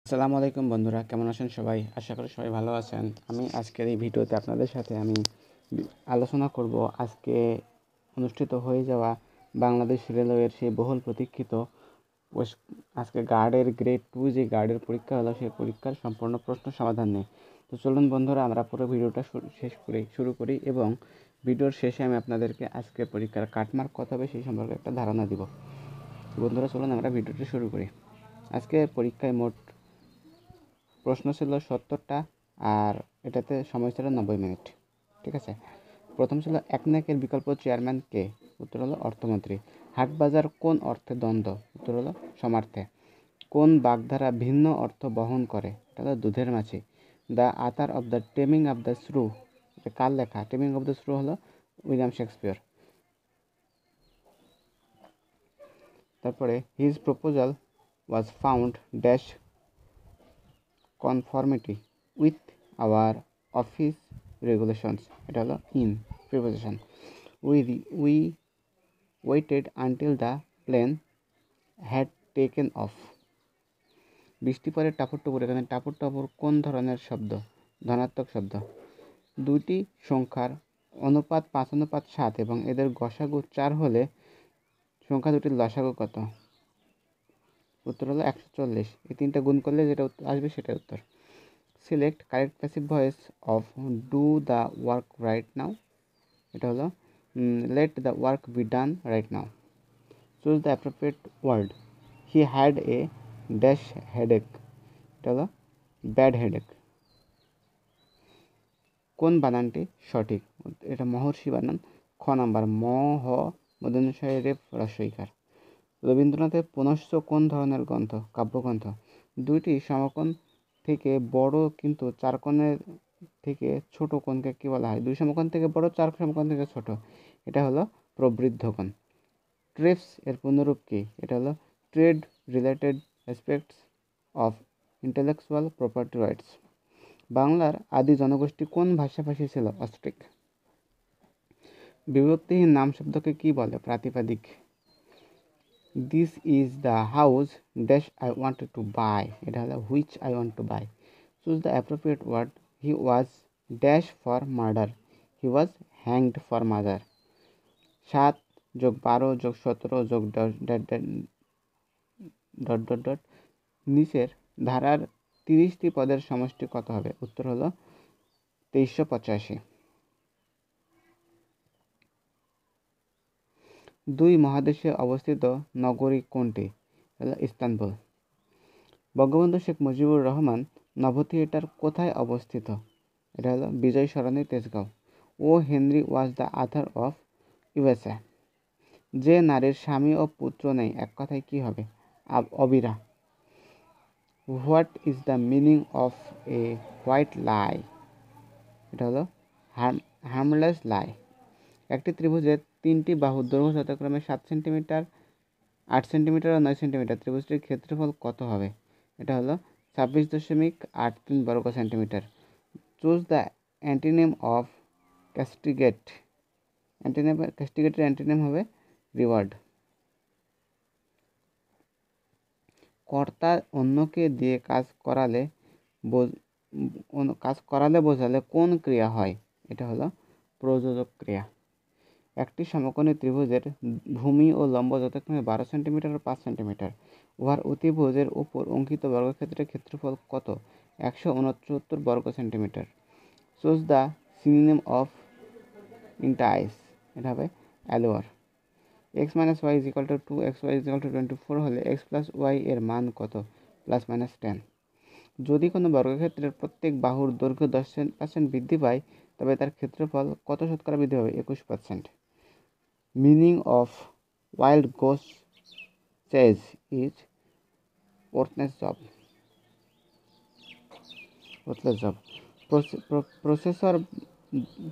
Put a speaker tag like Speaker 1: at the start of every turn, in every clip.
Speaker 1: আসসালামু আলাইকুম বন্ধুরা, কেমন আছেন সবাই? আশা করি সবাই ভালো আছেন। আমি আজকের এই ভিডিওতে আপনাদের সাথে আলোচনা করব আজকে অনুষ্ঠিত হয়ে যাওয়া বাংলাদেশ রেলওয়ের সেই বহুল প্রতীক্ষিত আজকে গার্ডের গ্রেড 2 যে গার্ডের পরীক্ষা হলো সেই পরীক্ষার সম্পূর্ণ প্রশ্ন সমাধান নিয়ে। তো চলুন বন্ধুরা, আমরা পুরো ভিডিওটা শুরু করি এবং ভিডিওর শেষে আমি আপনাদেরকে আজকের পরীক্ষার কাটমার্ক কত হবে সেই সম্পর্কে একটা ধারণা দিব। বন্ধুরা চলুন আমরা ভিডিওটা শুরু করি। আজকে পরীক্ষায় মোট প্রশ্ন ছিল 70টা, আর এটাতে সময় ছিল 90 মিনিট। ঠিক আছে। প্রথম ছিল একনেকের বিকল্প চেয়ারম্যান কে? উত্তর হলো অর্থমন্ত্রী। হাটবাজার কোন অর্থে দ্বন্দ্ব? উত্তর হলো সমার্থে। কোন বাগধারা ভিন্ন অর্থ বহন করে? এটা হলো দুধের মাছি। The author of the taming of the shrew, এটা কার লেখা? টেমিং অফ দ্য শ্রু হলো উইলিয়াম শেক্সপিয়র। তারপরে his proposal was found dash conformity with our office regulations, এটা হলো in preposition. We waited until the plane had taken off. বৃষ্টি পরে টাপুর টুপুর, এখানে টাপুর টাপুর কোন ধরনের শব্দ? ধনাত্মক শব্দ। দুটি সংখ্যার অনুপাত 5:7 এবং এদের গসাগু 4 হলে সংখ্যা দুটির লসাগু কত? উত্তর হলো 140। এই তিনটা গুণ করলে যেটা আসবে সেটার উত্তর। Select correct passive voice of do the work right now, এটা হলো let the work be done right now. Choose the appropriate word. He had a dash headache, এটা হলো ব্যাড হেডেক। কোন বানানটি সঠিক? এটা মহর্ষি বানান, খ নাম্বার ম হ মদনুসায় রেফ রস্বইকার। রবীন্দ্রনাথের পুনশ্চ কোন ধরনের গ্রন্থ? কাব্যগ্রন্থ। দুইটি সমকোণ থেকে বড় কিন্তু চার কোণের থেকে ছোট কোণকে কী বলা হয়? দুই সমকোণ থেকে বড়, চার সমকোণ থেকে ছোট, এটা হলো প্রবৃদ্ধ কোণ। ট্রেপস এর পূর্ণরূপ কী? এটা হলো trade related aspects of intellectual property rights. বাংলার আদি জনগোষ্ঠী কোন ভাষাভাষী ছিল? অস্ট্রিক। বিভক্তিহীন নাম শব্দকে কী বলে? প্রাতিপাদিক। This is the house dash I wanted to buy, এটা হলো which I want to buy. Choose the appropriate word. He was dash for murder, he was hanged for murder. 7 যোগ 12 যোগ 17 যোগ ডট ডট ডট নিচের ধারার 30টি পদের সমষ্টি কত হবে? উত্তর হলো 2385। 2 মহাদেশে অবস্থিত নগরী কোনটি? হলো ইস্তানবুল। বঙ্গবন্ধু শেখ মুজিবুর রহমান নভ থিয়েটার কোথায় অবস্থিত? এটা হলো Bijoy Sarani, Tejgaon. O Henry was the author of USA. যে নারীর স্বামী ও পুত্র নেই, এক কথায় কি হবে? অবিরা। What is the meaning of a white lie? এটা হলো হার্মলেস লাই। একটি ত্রিভুজের 3টি বাহুর দৈর্ঘ্য যথাক্রমে 7 সেন্টিমিটার, 8 সেন্টিমিটার ও 9 সেন্টিমিটার। ত্রিভুজটির ক্ষেত্রফল কত হবে? এটা হলো 26.83 বর্গ centimetre. Choose the antonym of castigate. ক্যাস্টিগেটের অ্যান্টিনেম হবে রিওয়ার্ড। কর্তা অন্যকে দিয়ে কাজ করালে বোঝালে কোন ক্রিয়া হয়? এটা হলো প্রযোজক ক্রিয়া। একটি সমকোণী ত্রিভুজের ভূমি ও লম্ব যথাক্রমে 12 সেন্টিমিটার ও 5 সেন্টিমিটার। উহার অতিভুজের উপর অঙ্কিত বর্গক্ষেত্রের ক্ষেত্রফল কত? 169 বর্গ centimetre. Choose the synonym of entice, এটা হবে allure. x minus y is equal to 2x, y is equal to 24 হলে x প্লাস ওয়াই এর মান কত? Plus minus 10। যদি কোনো বর্গক্ষেত্রের প্রত্যেক বাহুর দৈর্ঘ্য 10% বৃদ্ধি পায়, তবে তার ক্ষেত্রফল কত শতকরা বৃদ্ধি পাবে? 21%। Meaning of wild goose chase is worthless job.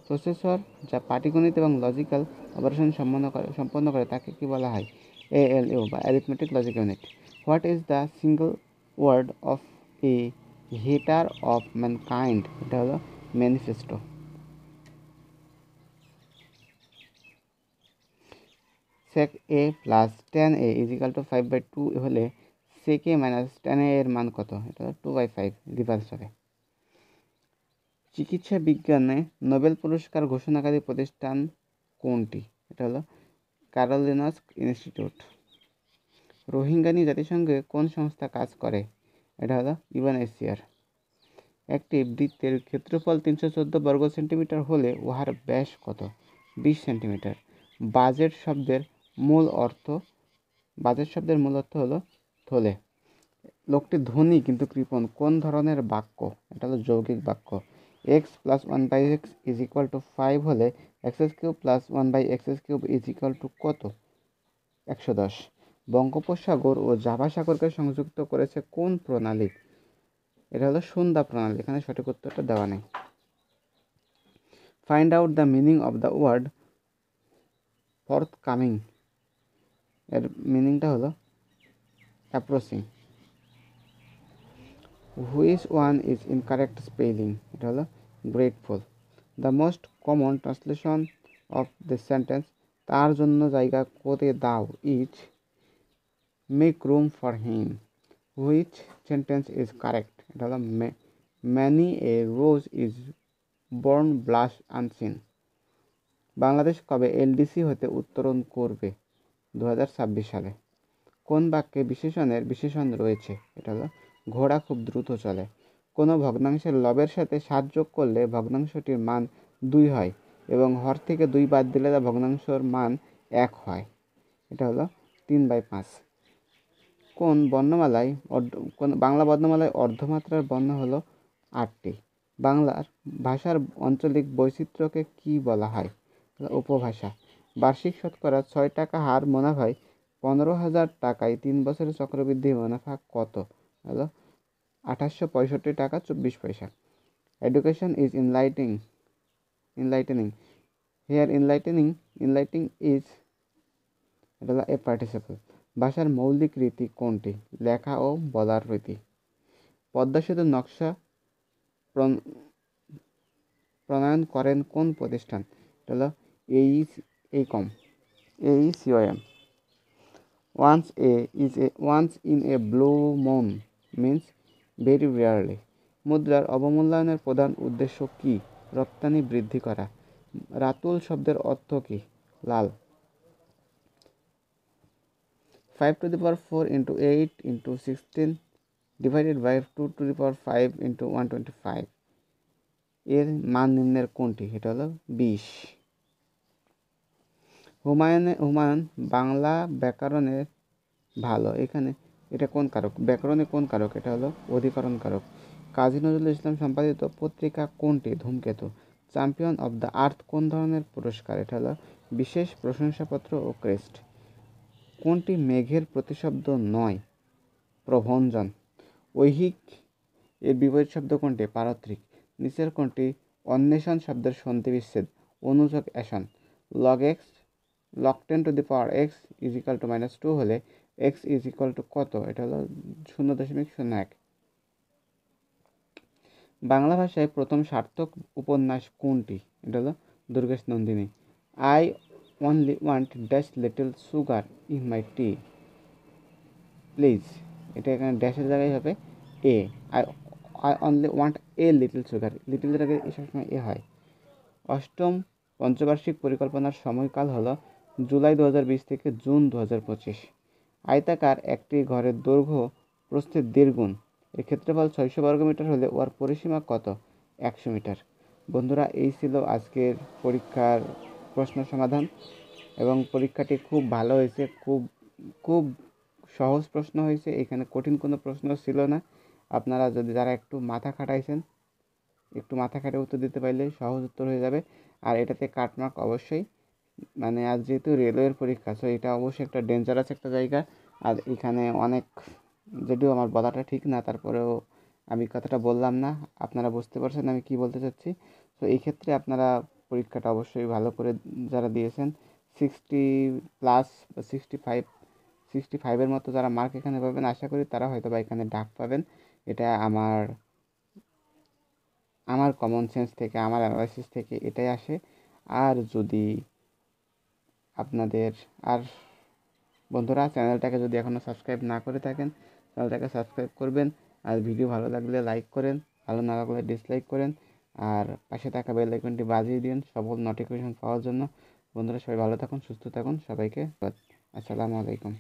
Speaker 1: Processor যা পাটিগণিত এবং লজিক্যাল অপারেশন সম্পন্ন করে তাকে কি বলা হয়? ALU বা arithmetic logic unit. What is the single word of a hater of mankind? এটা হলো manifesto. sec a plus tan a is equal to 5/2 হলে সেকে মাইনাস টেনে এর মান কত? এটা হলো 2/5 রিভার্স হবে। চিকিৎসা বিজ্ঞানে নোবেল পুরস্কার ঘোষণাকারী প্রতিষ্ঠান কোনটি? এটা হলো কারোলিনস্ক ইনস্টিটিউট। রোহিঙ্গা নিয়ে জাতিসংঘে কোন সংস্থা কাজ করে? এটা হলো ইউএনএইচসিআর। একটি বৃত্তের ক্ষেত্রফল 314 বর্গ সেন্টিমিটার হলে উহার ব্যাস কত? 20 সেন্টিমিটার। বাজেট শব্দের মূল অর্থ হলো থলে। লোকটি ধনী কিন্তু কৃপণ কোন ধরনের বাক্য? এটা হলো যৌগিক বাক্য। x plus 1/x is equal to 5 হলে x³ plus 1/x³ is equal to কত? 110। বঙ্গোপসাগর ও জাভা সাগরকে সংযুক্ত করেছে কোন প্রণালী? এটা হলো সন্ধ্যা প্রণালী। এখানে সঠিক উত্তরটা দেওয়া নেই। Find out the meaning of the word forthcoming. এর মিনিংটা হলো approaching. Which one is incorrect spelling? এটা হলো grateful. The most common translation of the sentence তার জন্য জায়গা করে দাও is make room for him. Which sentence is correct? এটা হলো many a rose is born blush unseen. Bangladesh কবে এলডিসি হতে উত্তরণ করবে? 2026 সালে। কোন বাক্যে বিশেষণ রয়েছে? এটা হলো ঘোড়া খুব দ্রুত চলে। কোনো ভগ্নাংশের লবের সাথে 7 যোগ করলে ভগ্নাংশটির মান 2 হয় এবং হর থেকে 2 বাদ দিলে তা ভগ্নাংশের মান 1 হয়। এটা হলো 3/5। কোন বাংলা বর্ণমালায় অর্ধমাত্রার বর্ণ হলো 8টি। বাংলার ভাষার আঞ্চলিক বৈচিত্র্যকে কি বলা হয়? উপভাষা। বার্ষিক শতকরা 6 টাকা হার মুনাফায় 15,000 টাকায় 3 বছরের চক্রবৃদ্ধি মুনাফা কত? হলো 2865 টাকা 24 পয়সা। Education is enlightening. Here enlightening is এটা হলো এ পার্টিসিপল। ভাষার মৌলিক রীতি কোনটি? লেখা ও বলার রীতি। পদ্মা সেতুর নকশা প্রণয়ন করেন কোন প্রতিষ্ঠান? এটা হলো AECOM। Once in a blue moon means very rarely. মুদ্রার অবমূল্যায়নের প্রধান উদ্দেশ্য কি? রপ্তানি বৃদ্ধি করা। রাতুল শব্দের অর্থ কি? লাল। 5 to the power 4 into 8 into 16 divided by 2 to the power 5 into 125 এর মান নিম্নের কোনটি? এটা হলো 20। হুমায়ুন বাংলা ব্যাকরণের ভালো। এটা কোন কারক? ব্যাকরণে কোন কারক? এটা হলো অধিকরণ কারক। কাজী নজরুল ইসলাম সম্পাদিত পত্রিকা কোনটি? ধূমকেতু। চ্যাম্পিয়ন অব দ্য আর্থ কোন ধরনের পুরস্কার? এটা হলো বিশেষ প্রশংসাপত্র ও ক্রেস্ট। কোনটি মেঘের প্রতিশব্দ নয়? প্রভঞ্জন। ঐহিক এর বিপরীত শব্দ কোনটি? পারত্রিক। নিচের কোনটি অন্বেষণ শব্দের সন্ধি বিচ্ছেদ? অনুযোগ অ্যাসন। log 10 to the power x is equal to -2 হলে x is equal to কত? এটা হলো 0.01। বাংলা ভাষায় প্রথম সার্থক উপন্যাস কোনটি? এটা হলো Durgesh Nandini. I only want dash little sugar in my tea please. এটা এখানে ড্যাশের জায়গায় হবে a. I only want a little sugar. লিটলের আগে সবসময় এ হয়। অষ্টম পঞ্চবার্ষিক পরিকল্পনার সময়কাল হলো জুলাই 2020 থেকে জুন 2025। আয়তাকার একটি ঘরের দৈর্ঘ্য প্রস্থের 1.5 গুণ। এর ক্ষেত্রফল 600 বর্গমিটার হলে ওর পরিসীমা কত? 100 মিটার। বন্ধুরা, এই ছিল আজকের পরীক্ষার প্রশ্ন সমাধান এবং পরীক্ষাটি খুব ভালো হয়েছে। খুব সহজ প্রশ্ন হয়েছে। এখানে কঠিন কোনো প্রশ্ন ছিল না। আপনারা যারা একটু মাথা খাটাইছেন, একটু মাথা খাটে উত্তর দিতে পারলে সহজ উত্তর হয়ে যাবে। আর এটাতে কাটমার্ক অবশ্যই, মানে আজ যেহেতু রেলওয়ের পরীক্ষা, সো এটা অবশ্যই একটা ডেঞ্জারাস একটা জায়গা। আর এখানে অনেক, যদিও আমার বলাটা ঠিক না, তারপরেও আমি কথাটা বললাম না, আপনারা বুঝতে পারছেন আমি কি বলতে চাচ্ছি। তো এই ক্ষেত্রে আপনারা পরীক্ষাটা অবশ্যই ভালো করে যারা দিয়েছেন 60+ বা 65 মতো যারা মার্ক এখানে পাবেন, আশা করি তারা হয়তো বা এখানে ডাক পাবেন। এটা আমার কমন সেন্স থেকে, আমার অ্যানালাইসিস থেকে এটাই আসে। আর যদি আপনাদের বন্ধুরা চ্যানেলটাকে যদি এখনও সাবস্ক্রাইব না করে থাকেন, চ্যানেলটাকে সাবস্ক্রাইব করবেন। আর ভিডিও ভালো লাগলে লাইক করেন, ভালো না লাগলে ডিসলাইক করেন। আর পাশে থাকা বেল আইকনটি বাজিয়ে দিন সকল নোটিফিকেশন পাওয়ার জন্য। বন্ধুরা সবাই ভালো থাকুন, সুস্থ থাকুন, সবাইকে আসসালামু আলাইকুম।